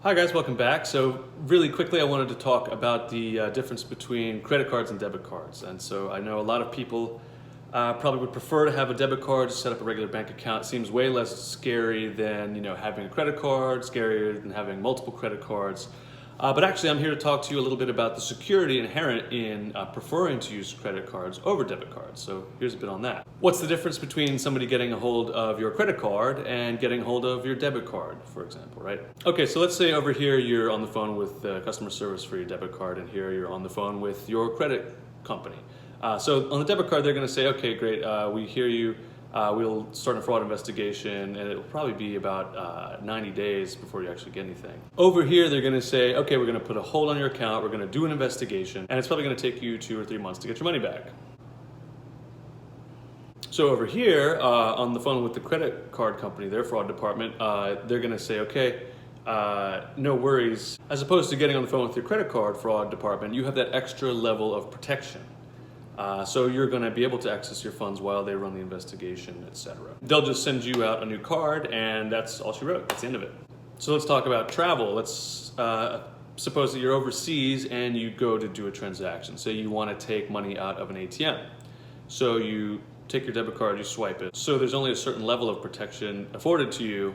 Hi guys, welcome back. So really quickly I wanted to talk about the difference between credit cards and debit cards. And so I know a lot of people probably would prefer to have a debit card to set up a regular bank account. It seems way less scary than having a credit card, scarier than having multiple credit cards. But actually I'm here to talk to you a little bit about the security inherent in preferring to use credit cards over debit cards. So here's a bit on that. What's the difference between somebody getting a hold of your credit card and getting a hold of your debit card, for example, right? Okay, so let's say over here you're on the phone with customer service for your debit card, and here you're on the phone with your credit company. So on the debit card, they're gonna say, okay, great, we hear you. We'll start a fraud investigation, and it'll probably be about 90 days before you actually get anything. Over here, they're gonna say, okay, we're gonna put a hold on your account, we're gonna do an investigation, and it's probably gonna take you 2 or 3 months to get your money back. So over here, on the phone with the credit card company, their fraud department, they're gonna say, okay, no worries. As opposed to getting on the phone with your credit card fraud department, you have that extra level of protection. So you're going to be able to access your funds while they run the investigation, etc. They'll just send you out a new card, and that's all she wrote. That's the end of it. So let's talk about travel. Let's suppose that you're overseas and you go to do a transaction. Say you want to take money out of an ATM. So you take your debit card, you swipe it. So there's only a certain level of protection afforded to you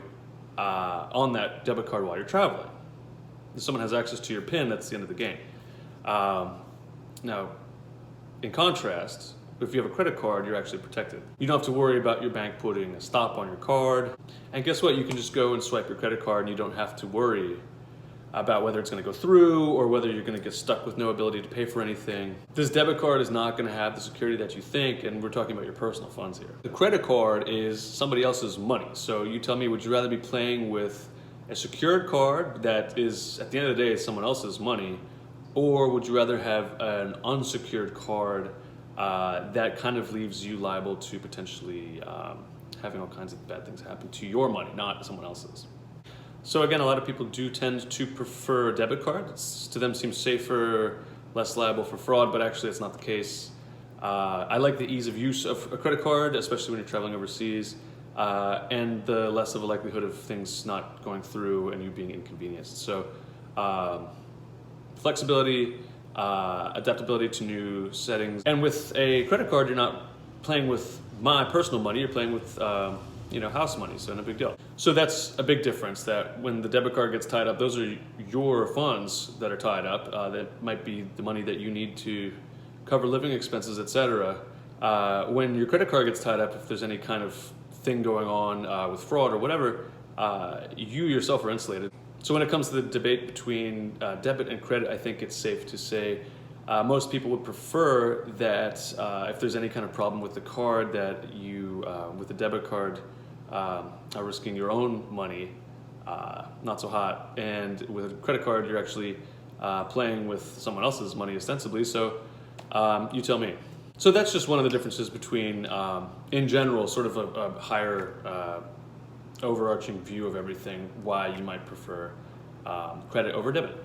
on that debit card while you're traveling. If someone has access to your PIN, that's the end of the game. Now, in contrast, if you have a credit card, you're actually protected. You don't have to worry about your bank putting a stop on your card. And guess what? You can just go and swipe your credit card and you don't have to worry about whether it's going to go through or whether you're going to get stuck with no ability to pay for anything. This debit card is not going to have the security that you think, and we're talking about your personal funds here. The credit card is somebody else's money. So you tell me, would you rather be playing with a secured card that is, at the end of the day, someone else's money, or would you rather have an unsecured card that kind of leaves you liable to potentially having all kinds of bad things happen to your money, not someone else's? So again, a lot of people do tend to prefer a debit card. To them seems safer, less liable for fraud, but actually it's not the case. I like the ease of use of a credit card, especially when you're traveling overseas, and the less of a likelihood of things not going through and you being inconvenienced. So. Flexibility, adaptability to new settings. And with a credit card, you're not playing with my personal money, you're playing with house money, so no big deal. So that's a big difference, that when the debit card gets tied up, those are your funds that are tied up. That might be the money that you need to cover living expenses, etc. When your credit card gets tied up, if there's any kind of thing going on with fraud or whatever, you yourself are insulated. So when it comes to the debate between debit and credit, I think it's safe to say most people would prefer that if there's any kind of problem with the card, that you, with the debit card, are risking your own money, not so hot. And with a credit card, you're actually playing with someone else's money ostensibly, so you tell me. So that's just one of the differences between, in general, sort of a higher overarching view of everything, why you might prefer credit over debit.